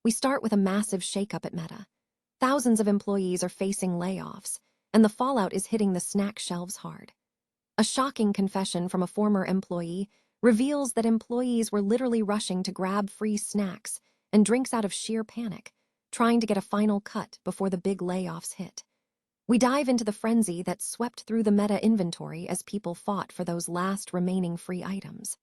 We start with a massive shakeup at Meta. Thousands of employees are facing layoffs, and the fallout is hitting the snack shelves hard. A shocking confession from a former employee reveals that employees were literally rushing to grab free snacks and drinks out of sheer panic, trying to get a final cut before the big layoffs hit. We dive into the frenzy that swept through the Meta inventory as people fought for those last remaining free items.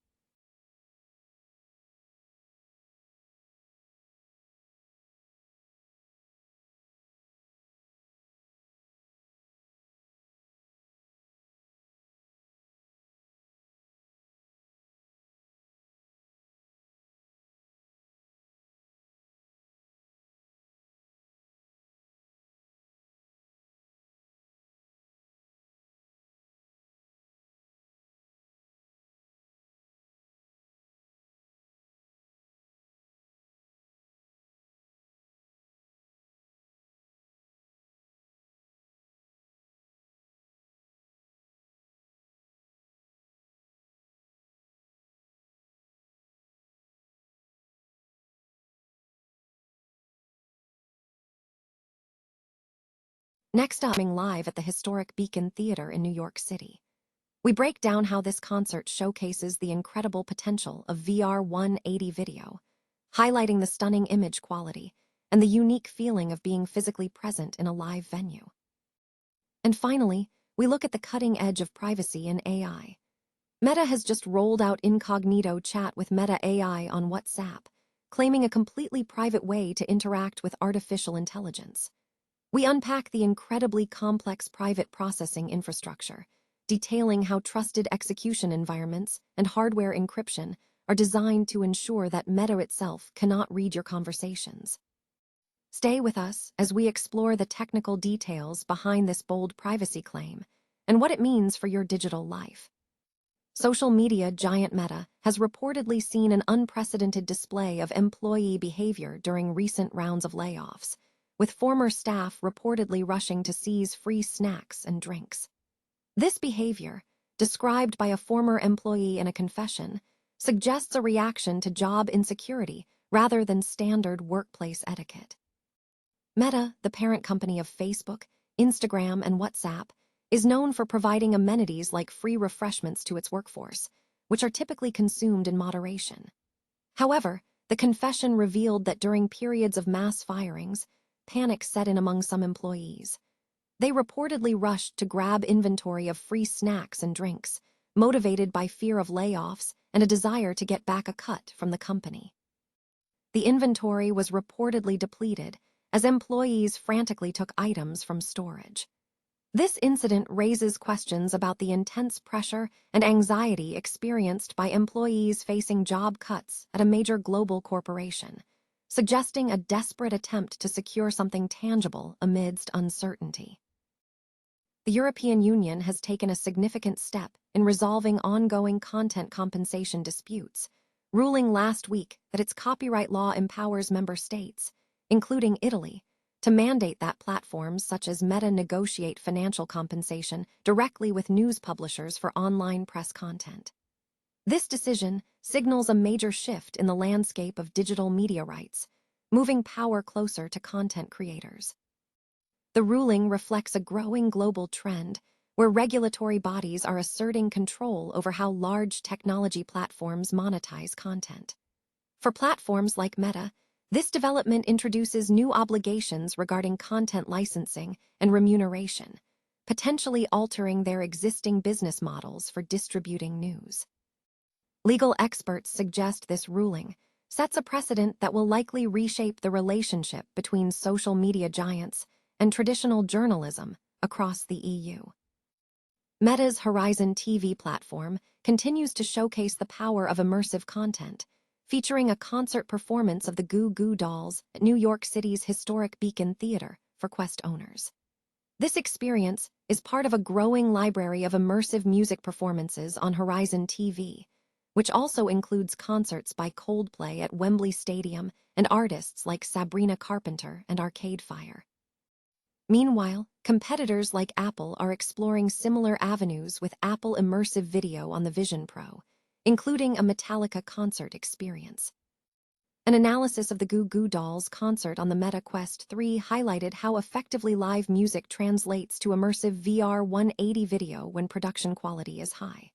Next up, live at the historic Beacon Theater in New York City. We break down how this concert showcases the incredible potential of VR 180 video, highlighting the stunning image quality and the unique feeling of being physically present in a live venue. And finally, we look at the cutting edge of privacy in AI. Meta has just rolled out incognito chat with Meta AI on WhatsApp, claiming a completely private way to interact with artificial intelligence. We unpack the incredibly complex private processing infrastructure, detailing how trusted execution environments and hardware encryption are designed to ensure that Meta itself cannot read your conversations. Stay with us as we explore the technical details behind this bold privacy claim and what it means for your digital life. Social media giant Meta has reportedly seen an unprecedented display of employee behavior during recent rounds of layoffs, with former staff reportedly rushing to seize free snacks and drinks. This behavior, described by a former employee in a confession, suggests a reaction to job insecurity rather than standard workplace etiquette. Meta, the parent company of Facebook, Instagram, and WhatsApp, is known for providing amenities like free refreshments to its workforce, which are typically consumed in moderation. However, the confession revealed that during periods of mass firings, panic set in among some employees. They reportedly rushed to grab inventory of free snacks and drinks, motivated by fear of layoffs and a desire to get back a cut from the company. The inventory was reportedly depleted as employees frantically took items from storage. This incident raises questions about the intense pressure and anxiety experienced by employees facing job cuts at a major global corporation, suggesting a desperate attempt to secure something tangible amidst uncertainty. The European Union has taken a significant step in resolving ongoing content compensation disputes, ruling last week that its copyright law empowers member states, including Italy, to mandate that platforms such as Meta negotiate financial compensation directly with news publishers for online press content. This decision signals a major shift in the landscape of digital media rights, moving power closer to content creators. The ruling reflects a growing global trend where regulatory bodies are asserting control over how large technology platforms monetize content. For platforms like Meta, this development introduces new obligations regarding content licensing and remuneration, potentially altering their existing business models for distributing news. Legal experts suggest this ruling sets a precedent that will likely reshape the relationship between social media giants and traditional journalism across the EU. Meta's Horizon TV platform continues to showcase the power of immersive content, featuring a concert performance of the Goo Goo Dolls at New York City's historic Beacon Theater for Quest owners. This experience is part of a growing library of immersive music performances on Horizon TV, which also includes concerts by Coldplay at Wembley Stadium and artists like Sabrina Carpenter and Arcade Fire. Meanwhile, competitors like Apple are exploring similar avenues with Apple Immersive Video on the Vision Pro, including a Metallica concert experience. An analysis of the Goo Goo Dolls concert on the Meta Quest 3 highlighted how effectively live music translates to immersive VR 180 video when production quality is high.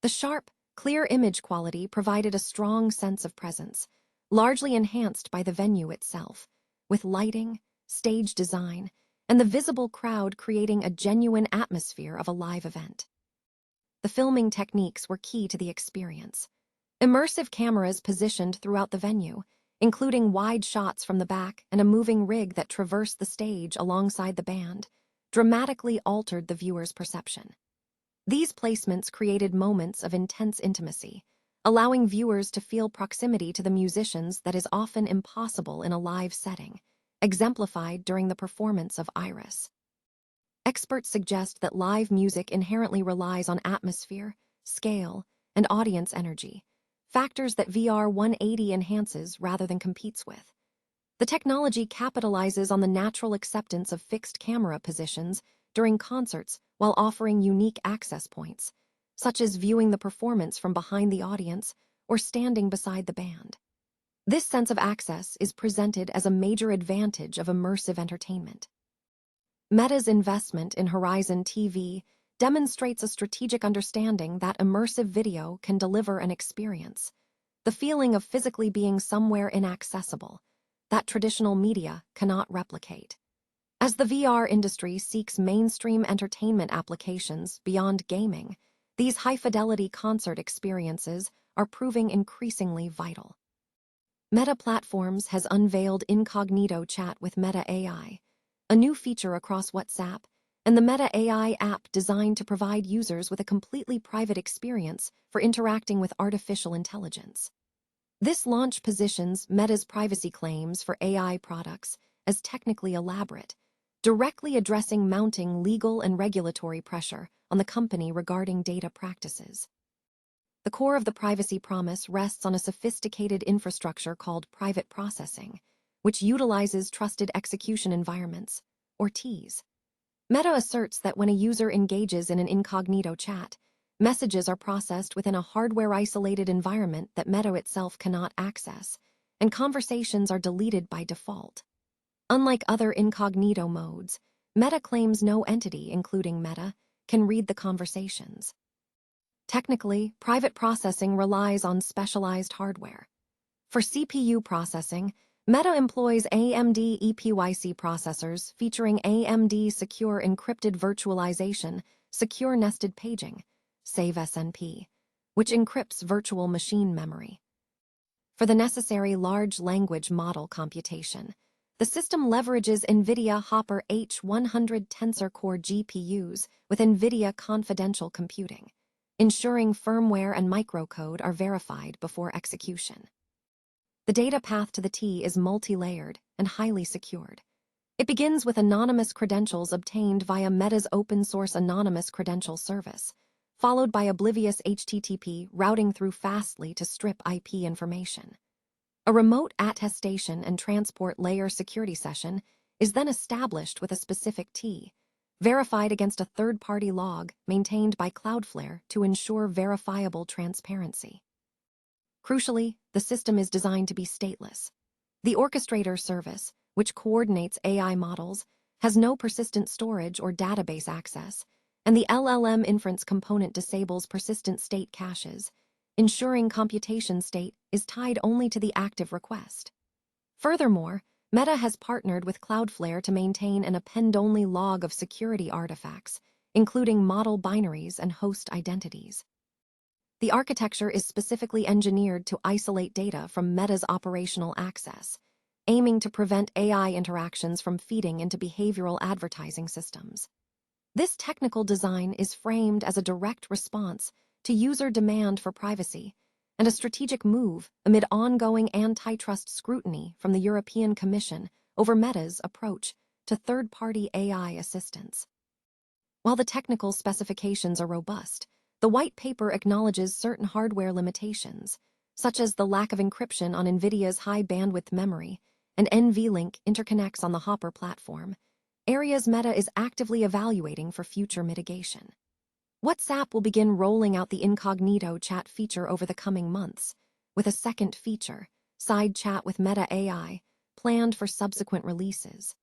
The sharp, clear image quality provided a strong sense of presence, largely enhanced by the venue itself, with lighting, stage design, and the visible crowd creating a genuine atmosphere of a live event. The filming techniques were key to the experience. Immersive cameras positioned throughout the venue, including wide shots from the back and a moving rig that traversed the stage alongside the band, dramatically altered the viewer's perception. These placements created moments of intense intimacy, allowing viewers to feel proximity to the musicians that is often impossible in a live setting, exemplified during the performance of Iris. Experts suggest that live music inherently relies on atmosphere, scale, and audience energy, factors that VR 180 enhances rather than competes with. The technology capitalizes on the natural acceptance of fixed camera positions during concerts while offering unique access points, such as viewing the performance from behind the audience or standing beside the band. This sense of access is presented as a major advantage of immersive entertainment. Meta's investment in Horizon TV demonstrates a strategic understanding that immersive video can deliver an experience, the feeling of physically being somewhere inaccessible, that traditional media cannot replicate. As the VR industry seeks mainstream entertainment applications beyond gaming, these high-fidelity concert experiences are proving increasingly vital. Meta Platforms has unveiled Incognito Chat with Meta AI, a new feature across WhatsApp, and the Meta AI app designed to provide users with a completely private experience for interacting with artificial intelligence. This launch positions Meta's privacy claims for AI products as technically elaborate, directly addressing mounting legal and regulatory pressure on the company regarding data practices. The core of the privacy promise rests on a sophisticated infrastructure called private processing, which utilizes trusted execution environments, or TEEs. Meta asserts that when a user engages in an incognito chat, messages are processed within a hardware-isolated environment that Meta itself cannot access, and conversations are deleted by default. Unlike other incognito modes, Meta claims no entity, including Meta, can read the conversations. Technically, private processing relies on specialized hardware. For CPU processing, Meta employs AMD EPYC processors featuring AMD Secure Encrypted Virtualization, Secure Nested Paging, SAVE-SNP, which encrypts virtual machine memory. For the necessary large language model computation, the system leverages NVIDIA Hopper H100 Tensor Core GPUs with NVIDIA Confidential Computing, ensuring firmware and microcode are verified before execution. The data path to the TEE is multi-layered and highly secured. It begins with anonymous credentials obtained via Meta's open-source anonymous credential service, followed by oblivious HTTP routing through Fastly to strip IP information. A remote attestation and transport layer security session is then established with a specific TEE, verified against a third-party log maintained by Cloudflare to ensure verifiable transparency. Crucially, the system is designed to be stateless. The orchestrator service, which coordinates AI models, has no persistent storage or database access, and the LLM inference component disables persistent state caches, ensuring computation state is tied only to the active request. Furthermore, Meta has partnered with Cloudflare to maintain an append-only log of security artifacts, including model binaries and host identities. The architecture is specifically engineered to isolate data from Meta's operational access, aiming to prevent AI interactions from feeding into behavioral advertising systems. This technical design is framed as a direct response to user demand for privacy and a strategic move amid ongoing antitrust scrutiny from the European Commission over Meta's approach to third-party AI assistance. While the technical specifications are robust, the white paper acknowledges certain hardware limitations, such as the lack of encryption on NVIDIA's high-bandwidth memory and NVLink interconnects on the Hopper platform, areas Meta is actively evaluating for future mitigation. WhatsApp will begin rolling out the incognito chat feature over the coming months, with a second feature, Side chat with Meta AI, planned for subsequent releases.